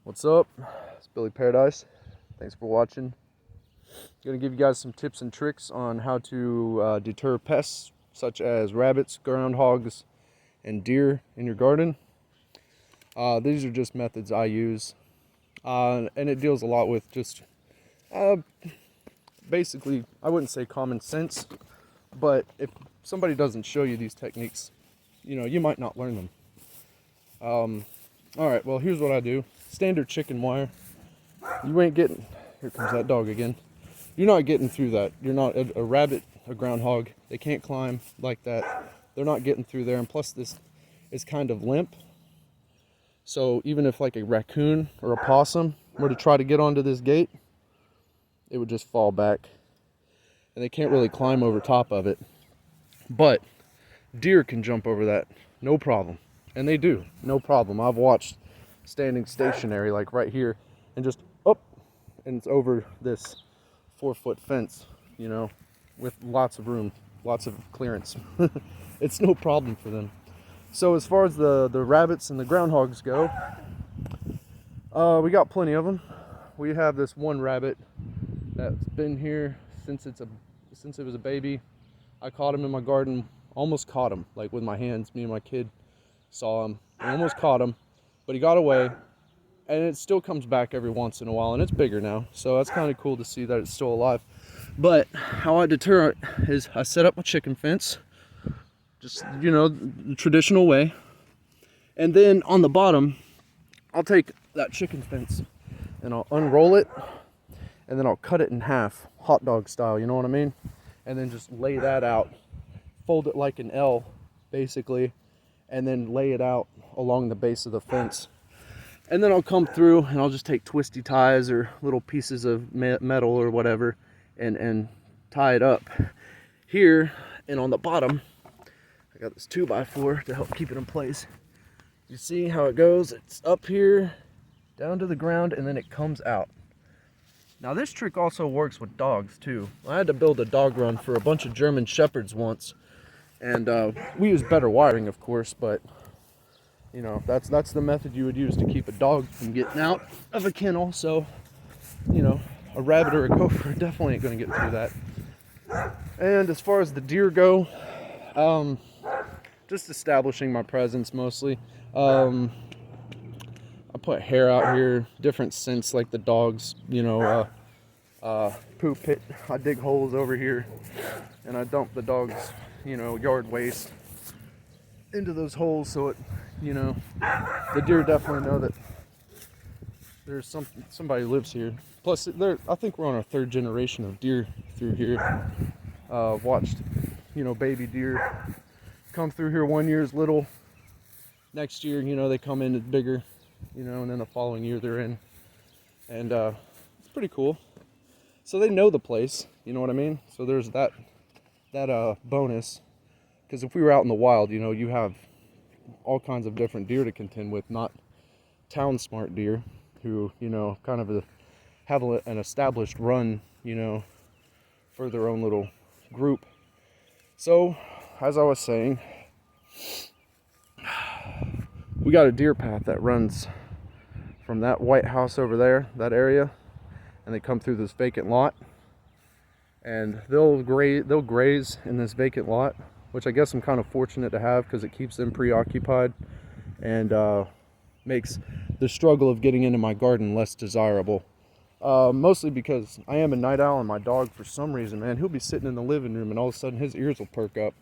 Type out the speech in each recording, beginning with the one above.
What's up? It's Billy Paradise. Thanks for watching. I'm going to give you guys some tips and tricks on how to deter pests such as rabbits, groundhogs, and deer in your garden. These are just methods I use, and it deals a lot with just basically, I wouldn't say common sense, but if somebody doesn't show you these techniques, you might not learn them. Alright, well, here's what I do. Standard chicken wire. You ain't getting, here comes that dog again. You're not getting through that. You're not, a rabbit, a groundhog, they can't climb like that. They're not getting through there, and plus this is kind of limp. So even if like a raccoon or a possum were to try to get onto this gate, it would just fall back. And they can't really climb over top of it. But deer can jump over that, no problem. And they do, no problem. I've watched standing stationary, like right here, and just up, and it's over this 4-foot fence, with lots of room, lots of clearance. It's no problem for them. So as far as the rabbits and the groundhogs go, we got plenty of them. We have this one rabbit that's been here since it was a baby. I caught him in my garden, almost caught him, like with my hands. Me and my kid saw him. I almost caught him, but he got away, and it still comes back every once in a while, and it's bigger now, so that's kind of cool to see that it's still alive. But how I deter it is I set up my chicken fence, just, the traditional way, and then on the bottom, I'll take that chicken fence, and I'll unroll it, and then I'll cut it in half, hot dog style, you know what I mean? And then just lay that out, fold it like an L, basically, and then lay it out along the base of the fence. And then I'll come through and I'll just take twisty ties or little pieces of metal or whatever and tie it up here. And on the bottom, I got this 2x4 to help keep it in place. You see how it goes? It's up here, down to the ground, and then it comes out. Now this trick also works with dogs too. I had to build a dog run for a bunch of German Shepherds once. And we use better wiring, of course, but that's the method you would use to keep a dog from getting out of a kennel. So, a rabbit or a gopher definitely ain't going to get through that. And as far as the deer go, just establishing my presence mostly. I put hair out here, different scents like the dogs, poop pit. I dig holes over here, and I dump the dogs' yard waste into those holes, so it, the deer definitely know that there's somebody lives here. Plus, I think we're on our 3rd generation of deer through here. Watched, baby deer come through here. 1 year is little. Next year, they come in bigger, and then the following year they're in. And it's pretty cool. So they know the place, you know what I mean? So there's that bonus, because if we were out in the wild, you have all kinds of different deer to contend with, not town smart deer who kind of have an established run, for their own little group. So as I was saying, we got a deer path that runs from that white house over there, that area, and they come through this vacant lot. And they'll graze in this vacant lot, which I guess I'm kind of fortunate to have because it keeps them preoccupied and makes the struggle of getting into my garden less desirable. Mostly because I am a night owl, and my dog, for some reason, man, he'll be sitting in the living room and all of a sudden his ears will perk up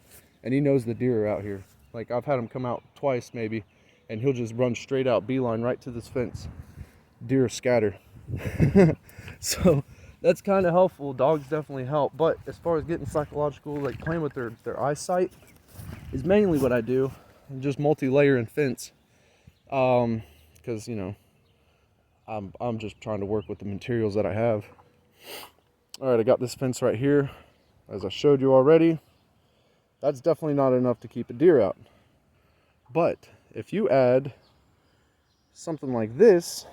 and he knows the deer are out here. Like, I've had him come out twice maybe, and he'll just run straight out, beeline right to this fence. Deer scatter. So that's kind of helpful. Dogs definitely help. But as far as getting psychological, like playing with their eyesight, is mainly what I do. And just multi-layer and fence. Because, I'm just trying to work with the materials that I have. Alright, I got this fence right here, as I showed you already. That's definitely not enough to keep a deer out. But if you add something like this,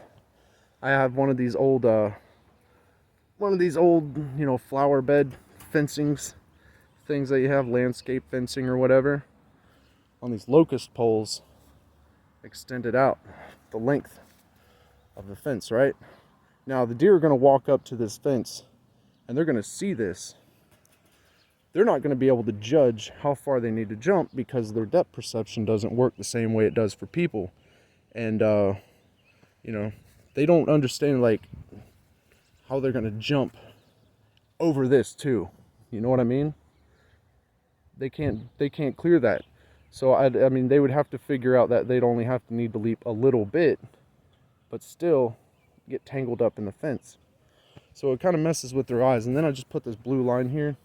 I have one of these old flower bed fencings, things that you have, landscape fencing or whatever, on these locust poles extended out the length of the fence, right? Now the deer are going to walk up to this fence and they're going to see this. They're not going to be able to judge how far they need to jump because their depth perception doesn't work the same way it does for people. And, you know, they don't understand, like, how they're going to jump over this too. You know what I mean? They can't clear that. So, I mean, they would have to figure out that they'd only have to need to leap a little bit, but still get tangled up in the fence. So it kind of messes with their eyes. And then I just put this blue line here.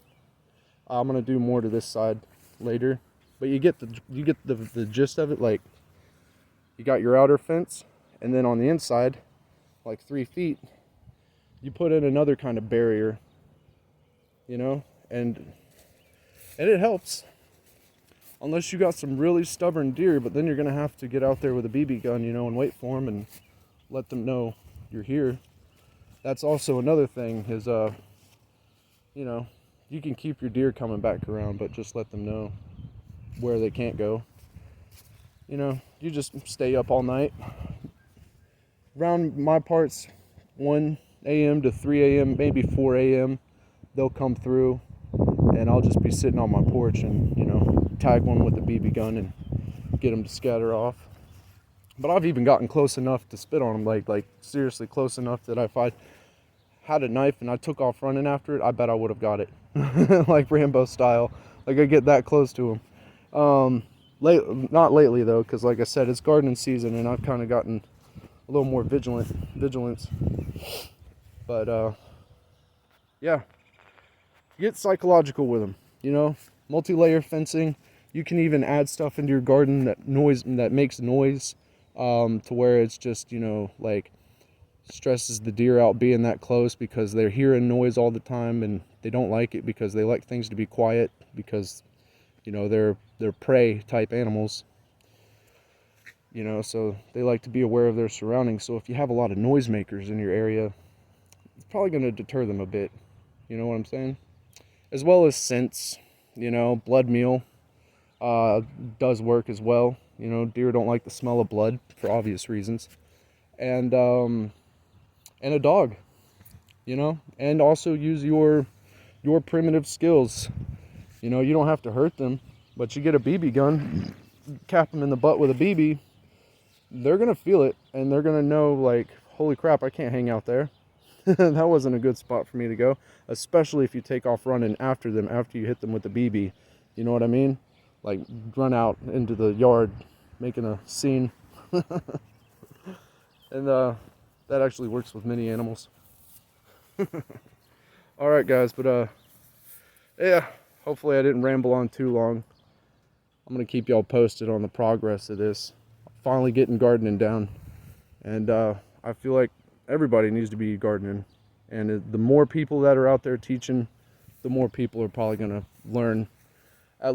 I'm gonna do more to this side later, but you get the gist of it. Like, you got your outer fence, and then on the inside, like 3 feet, you put in another kind of barrier, you know, and it helps. Unless you got some really stubborn deer, but then you're gonna have to get out there with a BB gun, you know, and wait for them and let them know you're here. That's also another thing is, you know, you can keep your deer coming back around, but just let them know where they can't go. You know, you just stay up all night. Around my parts, 1 a.m. to 3 a.m., maybe 4 a.m., they'll come through, and I'll just be sitting on my porch and, you know, tag one with a BB gun and get them to scatter off. But I've even gotten close enough to spit on them, like seriously close enough that if I had a knife and I took off running after it, I bet I would have got it. Like Rambo style. Like, I get that close to them. Not lately though, because like I said, it's gardening season and I've kind of gotten a little more vigilance. But yeah, get psychological with them. You know, multi-layer fencing. You can even add stuff into your garden that makes noise, to where it's just, you know, like, stresses the deer out being that close because they're hearing noise all the time and they don't like it because they like things to be quiet because, you know, they're prey type animals, you know, so they like to be aware of their surroundings. So if you have a lot of noisemakers in your area, it's probably going to deter them a bit. You know what I'm saying? As well as scents, you know, blood meal does work as well. You know, deer don't like the smell of blood for obvious reasons. And a dog, you know, and also use your primitive skills. You know, you don't have to hurt them, but you get a BB gun, cap them in the butt with a BB, they're gonna feel it and they're gonna know, like, holy crap, I can't hang out there. That wasn't a good spot for me to go, especially if you take off running after them after you hit them with the BB. You know what I mean? Like, run out into the yard making a scene. And that actually works with many animals. All right, guys, but yeah, hopefully I didn't ramble on too long. I'm gonna keep y'all posted on the progress of this. Finally getting gardening down, and I feel like everybody needs to be gardening, and the more people that are out there teaching, the more people are probably gonna learn